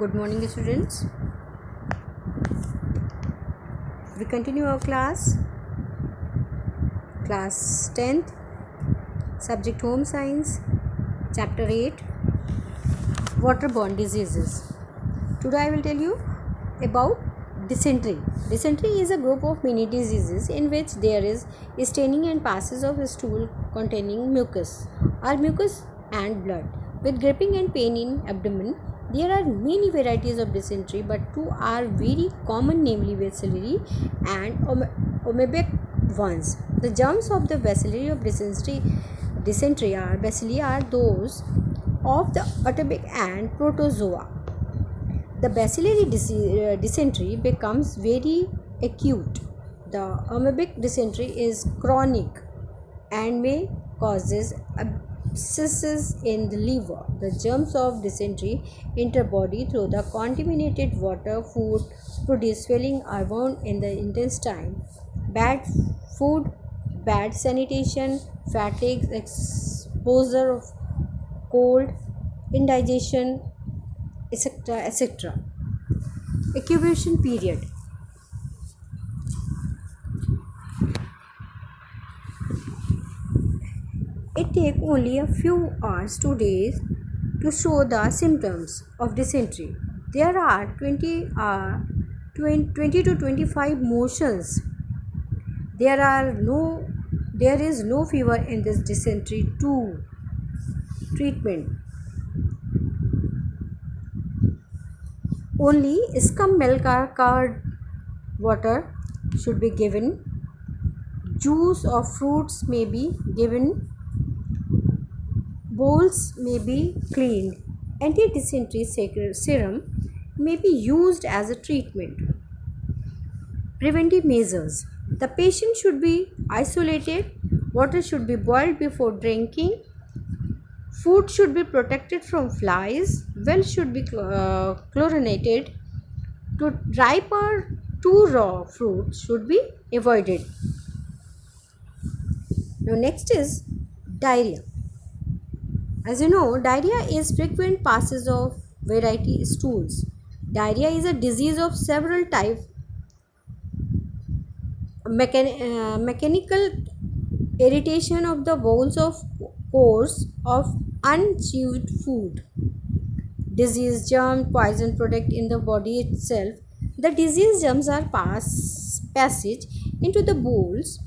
Good morning, students. We continue our class 10th, subject home science, chapter 8, waterborne diseases. Today I will tell you about dysentery. Dysentery is a group of many diseases in which there is staining and passes of stool containing mucus and blood with gripping and pain in abdomen. There are many varieties of dysentery, but two are very common, namely bacillary and amoebic ones. The germs of the bacillary of dysentery are bacilli are those of the amoebic and protozoa. The bacillary dysentery becomes very acute. The amoebic dysentery is chronic and may causes abscesses in the liver. The germs of dysentery enter body through the contaminated water, food, produce swelling or wound in the intestine. Bad food, bad sanitation, fatigue, exposure of cold, indigestion, etc. Incubation period. It takes only a few hours to days to show the symptoms of dysentery. There are 20 to 25 motions. There is no fever in this dysentery too. Treatment. Only skim milk or curd water should be given. Juice of fruits may be given. Bowls may be cleaned. Anti-dysentery serum may be used as a treatment. Preventive measures. The patient should be isolated. Water should be boiled before drinking. Food should be protected from flies. Well should be chlorinated. To ripe or too raw fruits should be avoided. Now next is diarrhea. As you know, diarrhea is frequent passes of variety stools. Diarrhea is a disease of several types. Mechanical irritation of the bowels of pores of unchewed food. Disease germ poison product in the body itself. The disease germs are passage into the bowels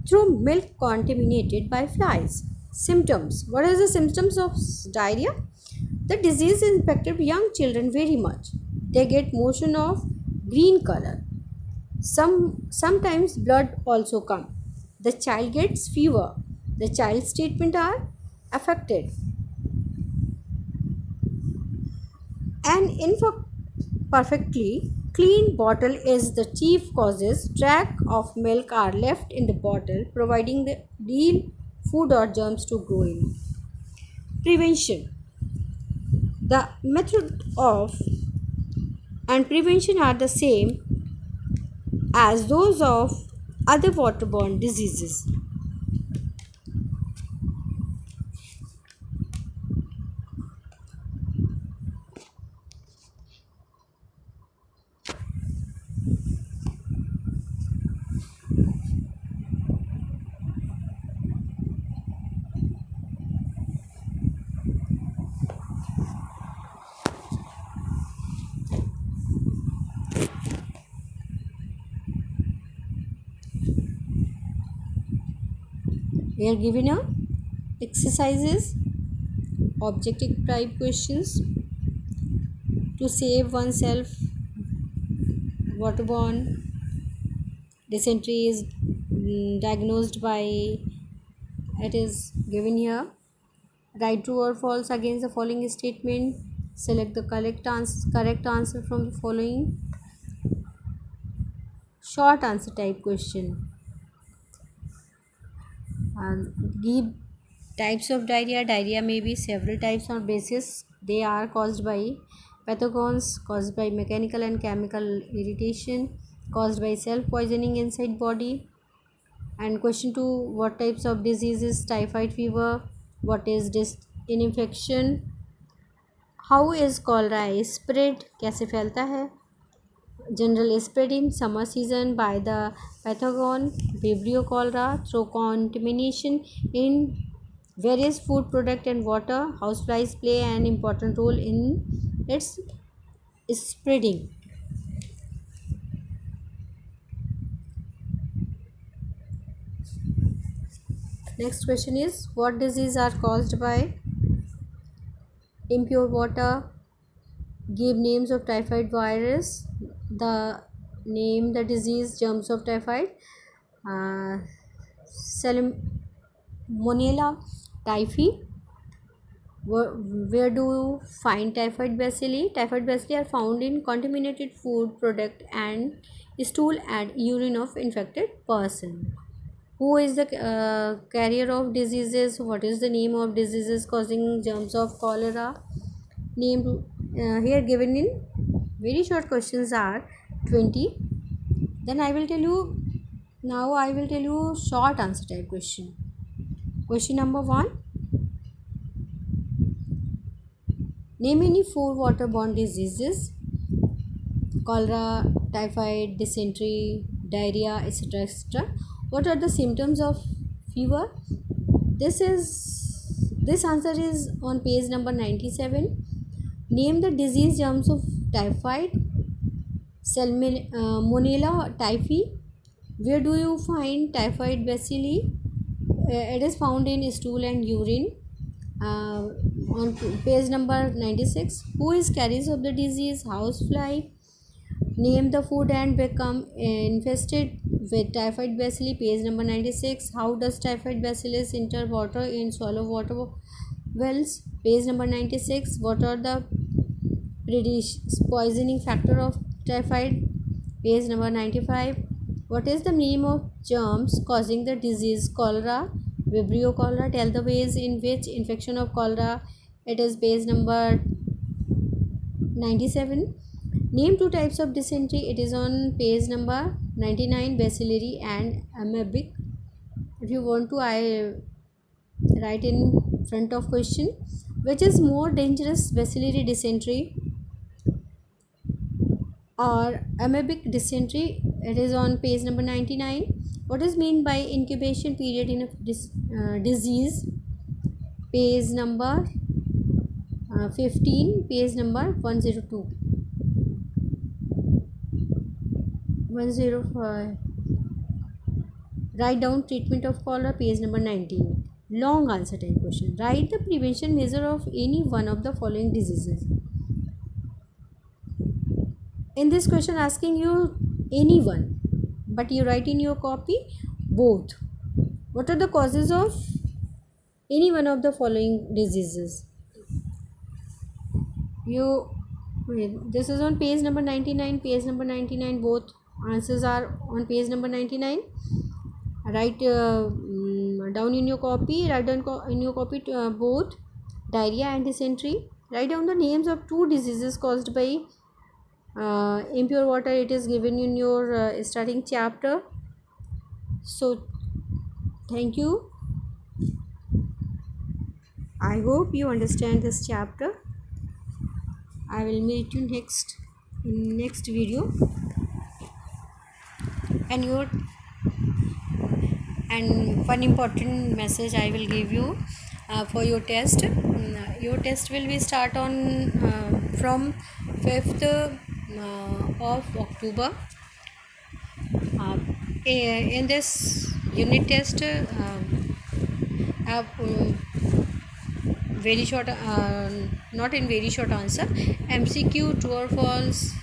through milk contaminated by flies. Symptoms. What are the symptoms of diarrhea? The disease infected young children very much. They get motion of green color. Sometimes blood also come. The child gets fever. The child's treatment are affected. An imperfectly clean bottle is the chief causes. Track of milk are left in the bottle, providing the real food or germs to grow in. Prevention. The method of and prevention are the same as those of other waterborne diseases. We are given a exercises, objective type questions to save oneself. Waterborne dysentery is diagnosed by, it is given here. Write true or false against the following statement. Select the correct answer from the following. Short answer type question. Give types of diarrhea. Diarrhea may be several types or basis. They are caused by pathogens, caused by mechanical and chemical irritation, caused by self-poisoning inside body. And question 2, what types of diseases? Typhoid fever. What is infection? How is cholera spread, कैसे फैलता है? General spread in summer season by the pathogen Vibrio cholera through contamination in various food product and water. Houseflies play an important role in its spreading. Next question is, what disease are caused by impure water? Give names of typhoid virus. The name the disease germs of typhoid. Salmonella typhi. Where do you find typhoid bacilli? Typhoid bacilli are found in contaminated food product and stool and urine of infected person. Who is the carrier of diseases? What is the name of diseases causing germs of cholera? Name here given in very short questions are 20. Then I will tell you, now I will tell you short answer type question. Question number 1. Name any 4 waterborne diseases: cholera, typhoid, dysentery, diarrhea, etc. etc. What are the symptoms of fever? This answer is on page number 97. Name the disease germs of typhoid. Salmonella typhi. Where do you find typhoid bacilli? It is found in stool and urine. On page number 96. Who is carriers of the disease? Housefly. Name the food and become infested with typhoid bacilli. Page number 96. How does typhoid bacillus enter water in swallow water wells? Page number 96. What are the poisoning factor of typhoid? Page number 95. What is the name of germs causing the disease cholera? Vibrio cholera. Tell the ways in which infection of cholera. It is page number 97. Name 2 types of dysentery. It is on page number 99. Bacillary and amoebic. If you want to, I write in front of question. Which is more dangerous, bacillary dysentery or amoebic dysentery? It is on page number 99. What is mean by incubation period in a disease? Page number 15, page number 102. 105. Write down treatment of cholera, page number 19. Long answer type question. Write the prevention measure of any one of the following diseases. In this question asking you any one, but you write in your copy both. What are the causes of any one of the following diseases? This is on page number 99. Page number 99. Both answers are on page number 99. Write down in your copy. Write down in your copy both diarrhea and dysentery. Write down the names of 2 diseases caused by impure water. It is given in your starting chapter. So thank you. I hope you understand this chapter. I will meet you in next video. And one important message I will give you for your test. Your test will be start on from 5th of October. In this unit test, have very short, not in very short answer, MCQ, true or false.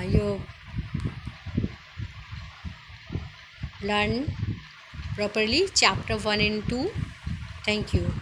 You learn properly chapter 1 and 2. Thank you.